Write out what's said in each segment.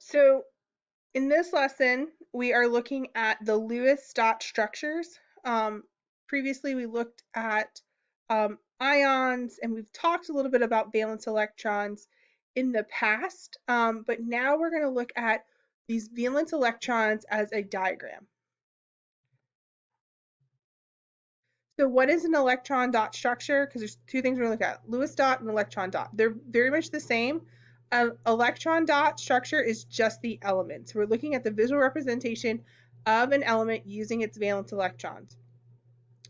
So in this lesson, we are looking at the Lewis dot structures. Previously, we looked at ions, and we've talked a little bit about valence electrons in the past, but now we're going to look at these valence electrons as a diagram. So what is an electron dot structure? Because there's two things we're going to look at, Lewis dot and electron dot. They're very much the same. An electron dot structure is just the elements. We're looking at the visual representation of an element using its valence electrons.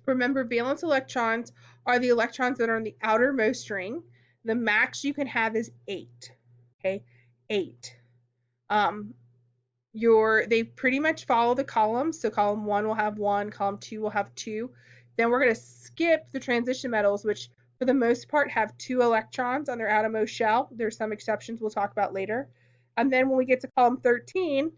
Remember, valence electrons are the electrons that are in the outermost ring. The max you can have is 8. Okay, 8. They pretty much follow the columns. So column 1 will have 1, column 2 will have 2. Then we're going to skip the transition metals, which for the most part have 2 electrons on their outermost shell. There's some exceptions we'll talk about later. And then when we get to column 13,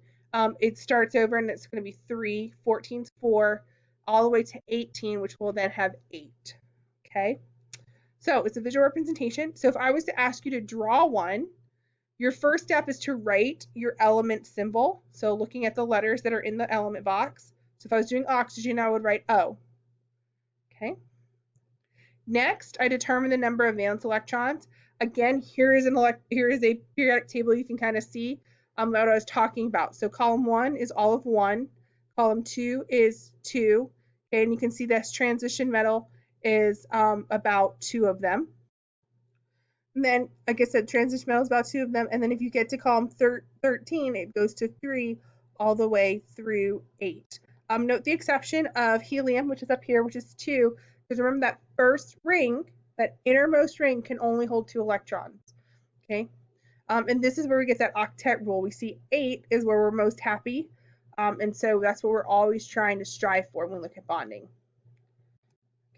it starts over and it's going to be 3, 14's 4, all the way to 18, which will then have 8. Okay, so it's a visual representation. So if I was to ask you to draw one, your first step is to write your element symbol. So looking at the letters that are in the element box. So if I was doing oxygen, I would write O. Okay. Next, I determine the number of valence electrons. Again, here is a periodic table you can kind of see what I was talking about. So column 1 is all of 1. Column 2 is 2. Okay, and you can see this transition metal is about 2 of them. And then, like I said, transition metal is about 2 of them. And then if you get to column 13, it goes to 3 all the way through 8. Note the exception of helium, which is up here, which is 2, because remember that first ring, that innermost ring, can only hold 2 electrons. Okay, and this is where we get that octet rule. We see 8 is where we're most happy, and so that's what we're always trying to strive for when we look at bonding.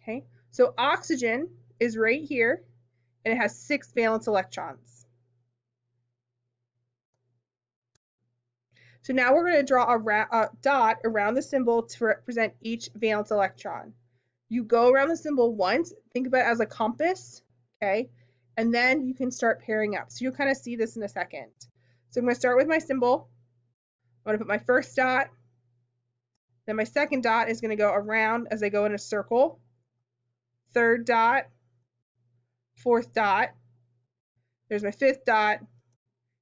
Okay, so oxygen is right here, and it has 6 valence electrons. So now we're going to draw a dot around the symbol to represent each valence electron. You go around the symbol once, think about it as a compass, okay? And then you can start pairing up. So you'll kind of see this in a second. So I'm going to start with my symbol. I'm going to put my first dot. Then my second dot is going to go around as I go in a circle. Third dot. Fourth dot. There's my fifth dot.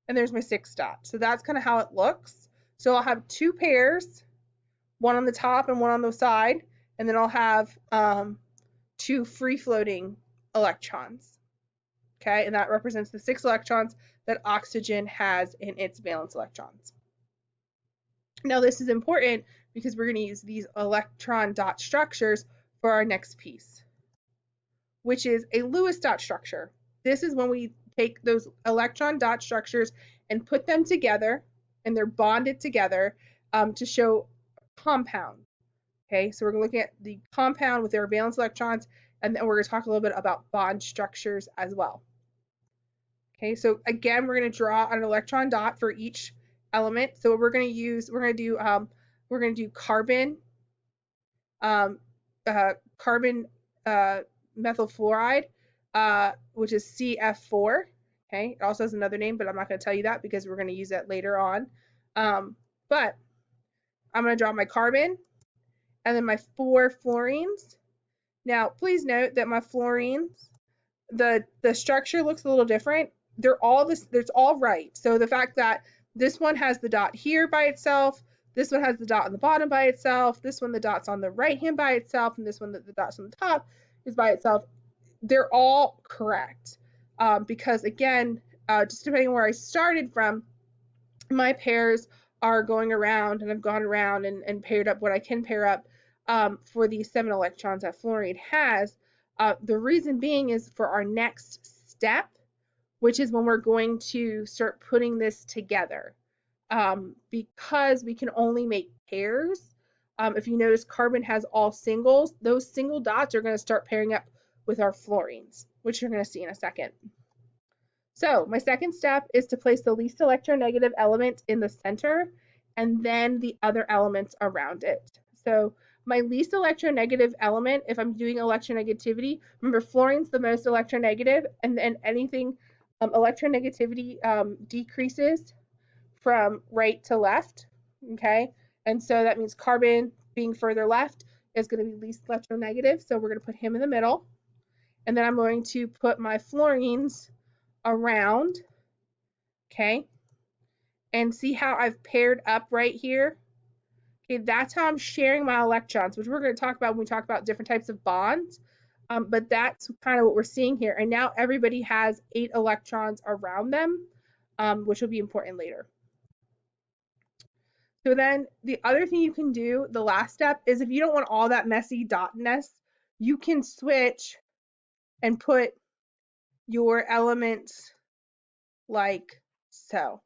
And there's my sixth dot. So that's kind of how it looks. So I'll have 2 pairs, one on the top and one on the side, and then I'll have 2 free-floating electrons. Okay, and that represents the 6 electrons that oxygen has in its valence electrons. Now this is important because we're going to use these electron dot structures for our next piece, which is a Lewis dot structure. This is when we take those electron dot structures and put them together, and they're bonded together to show compound. Okay, so we're looking at the compound with their valence electrons, and then we're going to talk a little bit about bond structures as well. Okay, so again, we're going to draw an electron dot for each element. So what we're going to use, we're going to do carbon, carbon methyl fluoride, which is CF4. Okay, it also has another name, but I'm not going to tell you that because we're going to use that later on. But I'm going to draw my carbon and then my 4 fluorines. Now, please note that my fluorines, the structure looks a little different. They're all right. So the fact that this one has the dot here by itself, this one has the dot on the bottom by itself, this one the dot's on the right hand by itself, and this one the dot's on the top is by itself, they're all correct. Because again, just depending on where I started from, my pairs are going around, and I've gone around and paired up what I can pair up for these 7 electrons that fluorine has. The reason being is for our next step, which is when we're going to start putting this together. Because we can only make pairs, if you notice carbon has all singles, those single dots are going to start pairing up with our fluorines, which you're going to see in a second. So my second step is to place the least electronegative element in the center and then the other elements around it. So my least electronegative element, if I'm doing electronegativity, remember fluorine's the most electronegative, and then anything electronegativity decreases from right to left, okay? And so that means carbon being further left is going to be least electronegative, so we're going to put him in the middle. And then I'm going to put my fluorines around, okay? And see how I've paired up right here? Okay, that's how I'm sharing my electrons, which we're going to talk about when we talk about different types of bonds. But that's kind of what we're seeing here. And now everybody has 8 electrons around them, which will be important later. So then the other thing you can do, the last step, is if you don't want all that messy dotness, you can switch and put your elements like so.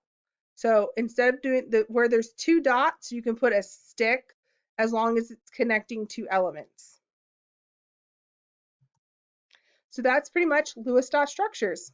So instead of doing where there's 2 dots, you can put a stick as long as it's connecting 2 elements. So that's pretty much Lewis dot structures.